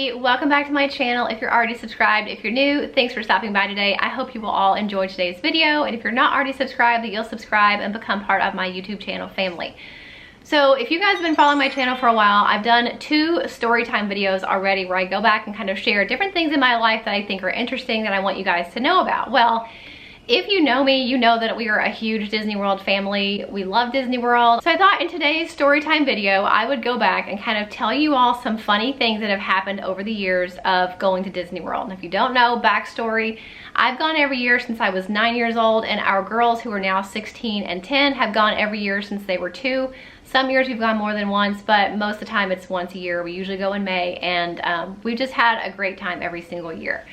everybody, welcome back to my channel. If you're already subscribed, if you're new, thanks for stopping by today. I hope you will all enjoy today's video, and if you're not already subscribed, that you'll subscribe and become part of my YouTube channel family. So if you guys have been following my channel for a while, I've done 2 storytime videos already where I go back and kind of share different things in my life that I think are interesting that I want you guys to know about. Well, if you know me, you know that we are a huge Disney World family. We love Disney World. So I thought in today's storytime video, I would go back and kind of tell you all some funny things that have happened over the years of going to Disney World. And if you don't know, backstory, I've gone every year since I was 9 years old, and our girls who are now 16 and 10 have gone every year since they were 2. Some years we've gone more than once, but most of the time it's once a year. We usually go in May, and we've just had a great time every single year.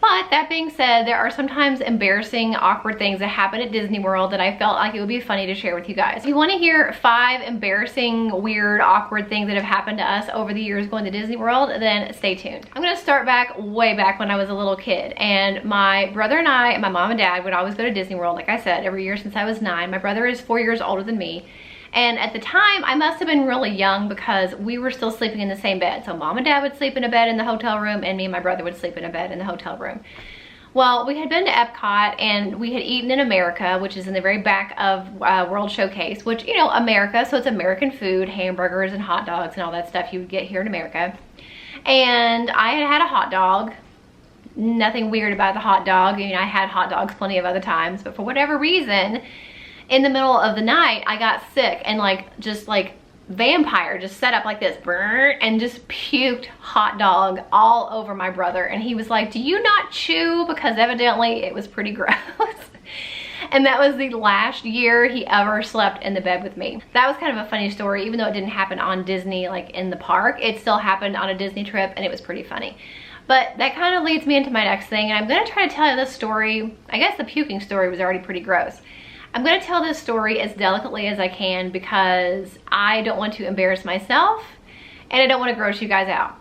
But that being said, there are sometimes embarrassing, awkward things that happen at Disney World that I felt like it would be funny to share with you guys. If you want to hear 5 embarrassing, weird, awkward things that have happened to us over the years going to Disney World, then stay tuned. I'm going to start back way back when I was a little kid, and my brother and I and my mom and dad would always go to Disney World, like I said, every year since I was 9. My brother is 4 years older than me. And at the time, I must have been really young because we were still sleeping in the same bed. So mom and dad would sleep in a bed in the hotel room, and me and my brother would sleep in a bed in the hotel room. Well, we had been to Epcot, and we had eaten in America, which is in the very back of World Showcase, which, you know, America, so it's American food, hamburgers and hot dogs and all that stuff you would get here in America. And I had had a hot dog. Nothing weird about the hot dog. You know, I had hot dogs plenty of other times, but for whatever reason, in the middle of the night, I got sick and just like vampire just set up like this and just puked hot dog all over my brother. And he was like, "Do you not chew?" Because evidently it was pretty gross. And that was the last year he ever slept in the bed with me. That was kind of a funny story, even though it didn't happen on Disney, like in the park. It still happened on a Disney trip, and it was pretty funny. But that kind of leads me into my next thing, and I'm gonna try to tell you this story. I guess the puking story was already pretty gross. I'm going to tell this story as delicately as I can because I don't want to embarrass myself and I don't want to gross you guys out.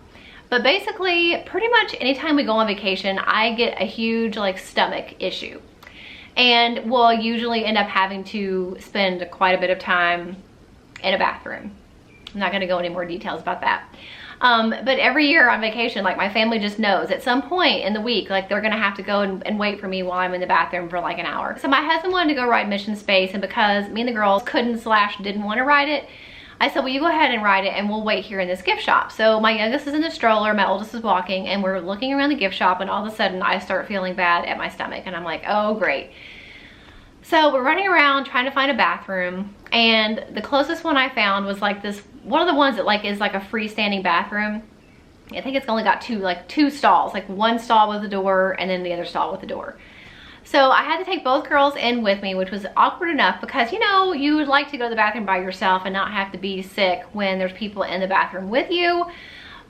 But basically, pretty much anytime we go on vacation, I get a huge stomach issue. And we'll usually end up having to spend quite a bit of time in a bathroom. I'm not going to go into more details about that. But every year on vacation, my family just knows at some point in the week, they're gonna have to go and wait for me while I'm in the bathroom for an hour. So my husband wanted to go ride Mission Space, and because me and the girls didn't want to ride it, I said, well, you go ahead and ride it and we'll wait here in this gift shop. So my youngest is in the stroller, my oldest is walking, and we're looking around the gift shop, and all of a sudden I start feeling bad at my stomach, and I'm like, oh great. So we're running around trying to find a bathroom, and the closest one I found was one of the ones that is like a freestanding bathroom. I think it's only got two stalls, one stall with a door and then the other stall with a door. So I had to take both girls in with me, which was awkward enough because, you know, you would like to go to the bathroom by yourself and not have to be sick when there's people in the bathroom with you.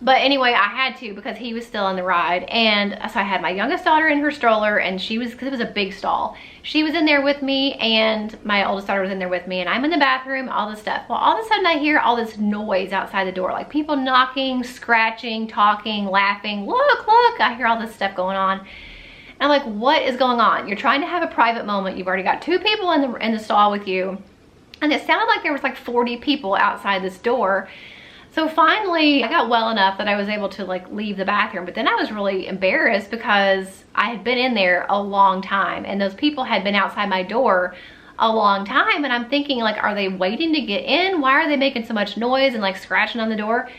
But anyway, I had to because he was still on the ride. And so I had my youngest daughter in her stroller, and because it was a big stall, she was in there with me, and my oldest daughter was in there with me, and I'm in the bathroom, all this stuff. Well, all of a sudden I hear all this noise outside the door, people knocking, scratching, talking, laughing. Look, look, I hear all this stuff going on. And I'm like, what is going on? You're trying to have a private moment. You've already got 2 people in the stall with you. And it sounded like there was 40 people outside this door. So finally, I got well enough that I was able to leave the bathroom, but then I was really embarrassed because I had been in there a long time, and those people had been outside my door a long time, and I'm thinking are they waiting to get in? Why are they making so much noise and scratching on the door?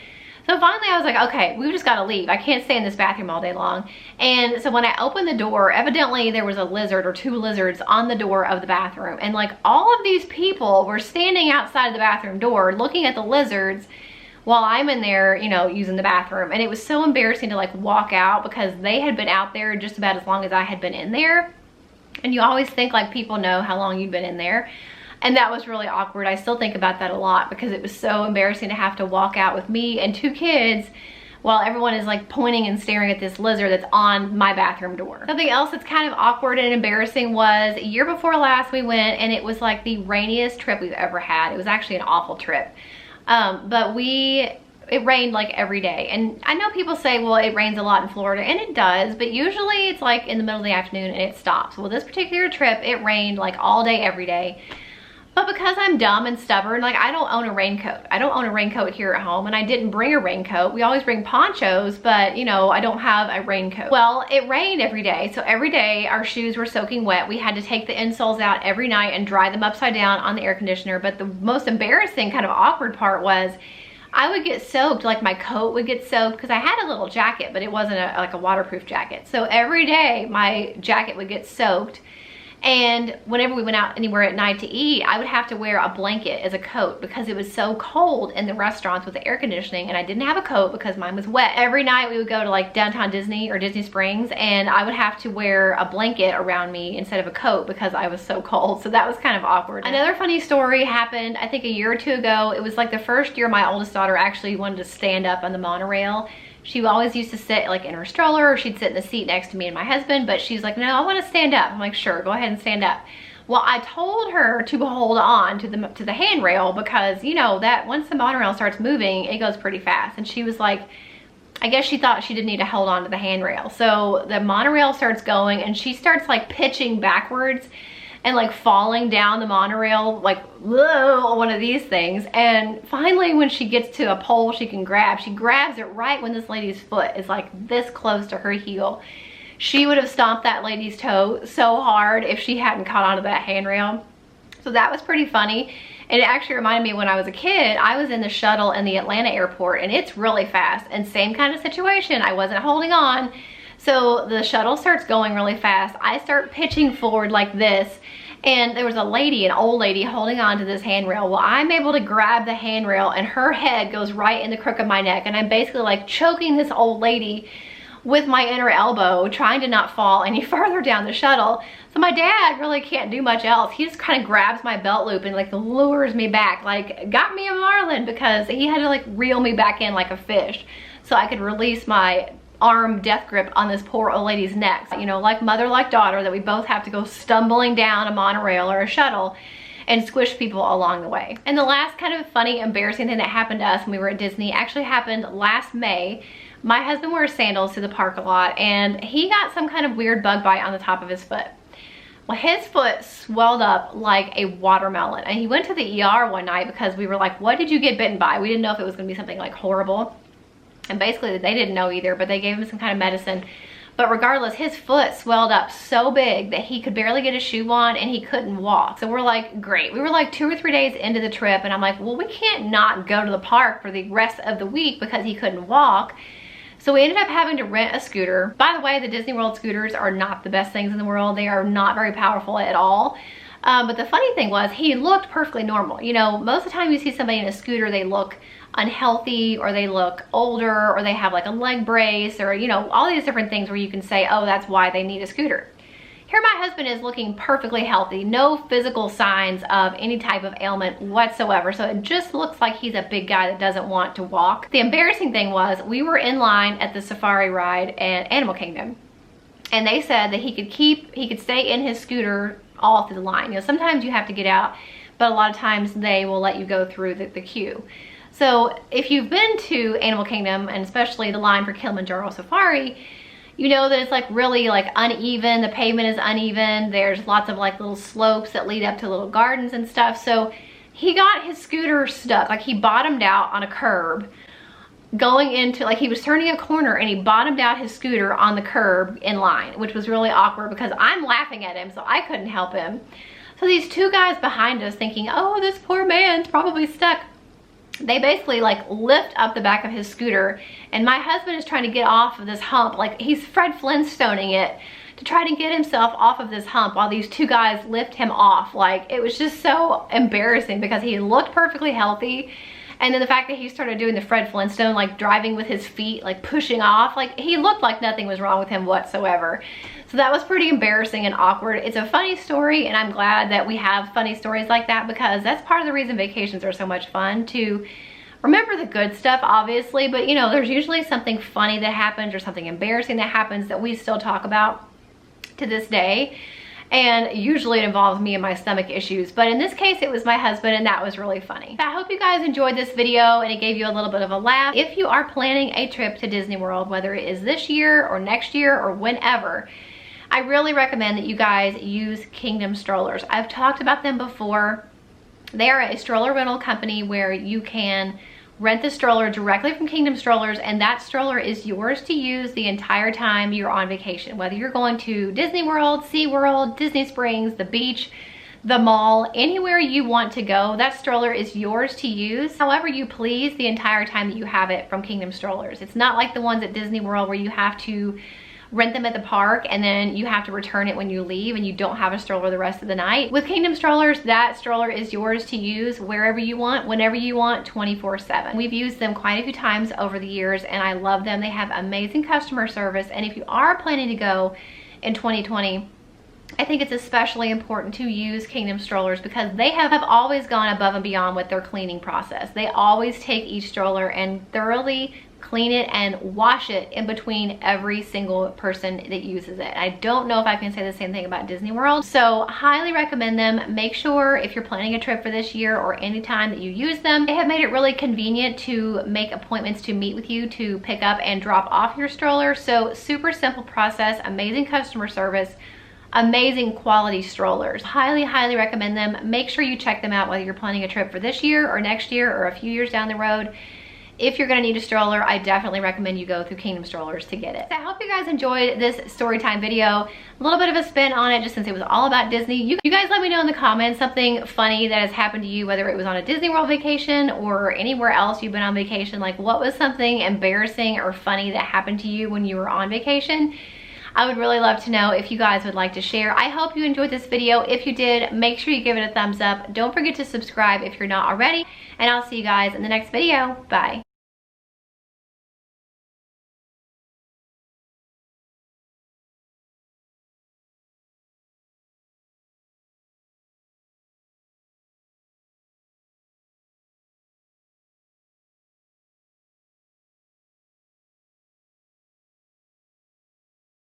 So finally I was like, okay, we've just got to leave. I can't stay in this bathroom all day long. And so when I opened the door, evidently there was a lizard or 2 lizards on the door of the bathroom, and all of these people were standing outside the bathroom door looking at the lizards while I'm in there, you know, using the bathroom. And it was so embarrassing to walk out because they had been out there just about as long as I had been in there. And you always think people know how long you've been in there. And that was really awkward. I still think about that a lot because it was so embarrassing to have to walk out with me and 2 kids while everyone is pointing and staring at this lizard that's on my bathroom door. Something else that's kind of awkward and embarrassing was year before last we went, and it was the rainiest trip we've ever had. It was actually an awful trip. But it rained every day. And I know people say, well, it rains a lot in Florida, and it does, but usually it's in the middle of the afternoon and it stops. Well, this particular trip, it rained all day, every day. But because I'm dumb and stubborn, like I don't own a raincoat. I don't own a raincoat here at home, and I didn't bring a raincoat. We always bring ponchos, but you know, I don't have a raincoat. Well, it rained every day. So every day our shoes were soaking wet. We had to take the insoles out every night and dry them upside down on the air conditioner. But the most embarrassing, kind of awkward part was I would get soaked, like my coat would get soaked because I had a little jacket, but it wasn't like a waterproof jacket. So every day my jacket would get soaked. And whenever we went out anywhere at night to eat, I would have to wear a blanket as a coat because it was so cold in the restaurants with the air conditioning, and I didn't have a coat because mine was wet. Every night we would go to like downtown Disney or Disney Springs, and I would have to wear a blanket around me instead of a coat because I was so cold. So that was kind of awkward. Another funny story happened, I think a year or two ago. It was like the first year my oldest daughter actually wanted to stand up on the monorail. She always used to sit like in her stroller, or she'd sit in the seat next to me and my husband, but she's like, no, I want to stand up. I'm like, sure, go ahead and stand up. Well, I told her to hold on to the handrail because, you know, that once the monorail starts moving, it goes pretty fast. And she was like, I guess she thought she didn't need to hold on to the handrail. So the monorail starts going and she starts like pitching backwards and like falling down the monorail, like, whoa, one of these things. And finally, when she gets to a pole she can grab, she grabs it right when this lady's foot is like this close to her heel. She would have stomped that lady's toe so hard if she hadn't caught onto that handrail. So that was pretty funny. And it actually reminded me when I was a kid, I was in the shuttle in the Atlanta airport, and it's really fast. And same kind of situation, I wasn't holding on. So the shuttle starts going really fast. I start pitching forward like this, and there was a lady, an old lady, holding on to this handrail. Well, I'm able to grab the handrail and her head goes right in the crook of my neck, and I'm basically like choking this old lady with my inner elbow, trying to not fall any further down the shuttle. So my dad really can't do much else. He just kind of grabs my belt loop and like lures me back, like got me a marlin, because he had to like reel me back in like a fish so I could release my arm death grip on this poor old lady's neck. You know, like mother, like daughter, that we both have to go stumbling down a monorail or a shuttle and squish people along the way. And the last kind of funny, embarrassing thing that happened to us when we were at Disney actually happened last May. My husband wears sandals to the park a lot, and he got some kind of weird bug bite on the top of his foot. Well, his foot swelled up like a watermelon, and he went to the ER one night because we were like, what did you get bitten by? We didn't know if it was gonna be something like horrible. And basically they didn't know either, but they gave him some kind of medicine. But regardless, his foot swelled up so big that he could barely get a shoe on and he couldn't walk. So we're like, great. We were like 2 or 3 days into the trip, and I'm like, well, we can't not go to the park for the rest of the week because he couldn't walk. So we ended up having to rent a scooter. By the way, the Disney World scooters are not the best things in the world. They are not very powerful at all. But the funny thing was, he looked perfectly normal. You know, most of the time you see somebody in a scooter, they look unhealthy, or they look older, or they have like a leg brace, or, you know, all these different things where you can say, oh, that's why they need a scooter. Here my husband is looking perfectly healthy, no physical signs of any type of ailment whatsoever. So it just looks like he's a big guy that doesn't want to walk. The embarrassing thing was, we were in line at the safari ride at Animal Kingdom, and they said that he could stay in his scooter all through the line. You know, sometimes you have to get out, but a lot of times they will let you go through the queue. So if you've been to Animal Kingdom, and especially the line for Kilimanjaro Safari, you know that it's like really like uneven. The pavement is uneven. There's lots of like little slopes that lead up to little gardens and stuff. So he got his scooter stuck, like he bottomed out on a curb going into, like he was turning a corner and he bottomed out his scooter on the curb in line, which was really awkward because I'm laughing at him, so I couldn't help him. So these two guys behind us thinking, oh, this poor man's probably stuck. They basically like lift up the back of his scooter, and my husband is trying to get off of this hump, like he's Fred Flintstoning it to try to get himself off of this hump while these two guys lift him off. Like, it was just so embarrassing because he looked perfectly healthy, and then the fact that he started doing the Fred Flintstone, like driving with his feet, like pushing off, like he looked like nothing was wrong with him whatsoever. So that was pretty embarrassing and awkward. It's a funny story, and I'm glad that we have funny stories like that, because that's part of the reason vacations are so much fun, to remember the good stuff, obviously, but you know, there's usually something funny that happens or something embarrassing that happens that we still talk about to this day. And usually it involves me and my stomach issues, but in this case it was my husband, and that was really funny. I hope you guys enjoyed this video and it gave you a little bit of a laugh. If you are planning a trip to Disney World, whether it is this year or next year or whenever, I really recommend that you guys use Kingdom strollers. I've talked about them before. They are a stroller rental company where you can rent the stroller directly from Kingdom Strollers, and that stroller is yours to use the entire time you're on vacation. Whether you're going to Disney World, SeaWorld, Disney Springs, the beach, the mall, anywhere you want to go, that stroller is yours to use however you please the entire time that you have it from Kingdom Strollers. It's not like the ones at Disney World where you have to rent them at the park and then you have to return it when you leave and you don't have a stroller the rest of the night. With Kingdom Strollers, that stroller is yours to use wherever you want, whenever you want, 24/7. We've used them quite a few times over the years and I love them. They have amazing customer service, and if you are planning to go in 2020, I think it's especially important to use Kingdom Strollers because they have always gone above and beyond with their cleaning process. They always take each stroller and thoroughly clean it and wash it in between every single person that uses it. I don't know if I can say the same thing about Disney World, so highly recommend them. Make sure if you're planning a trip for this year or any time that you use them, they have made it really convenient to make appointments to meet with you to pick up and drop off your stroller. So super simple process, amazing customer service, amazing quality strollers. Highly recommend them. Make sure you check them out whether you're planning a trip for this year or next year or a few years down the road. If you're gonna need a stroller, I definitely recommend you go through Kingdom Strollers to get it. So I hope you guys enjoyed this story time video. A little bit of a spin on it just since it was all about Disney. You guys let me know in the comments something funny that has happened to you, whether it was on a Disney World vacation or anywhere else you've been on vacation. Like, what was something embarrassing or funny that happened to you when you were on vacation? I would really love to know if you guys would like to share. I hope you enjoyed this video. If you did, make sure you give it a thumbs up. Don't forget to subscribe if you're not already, and I'll see you guys in the next video. Bye.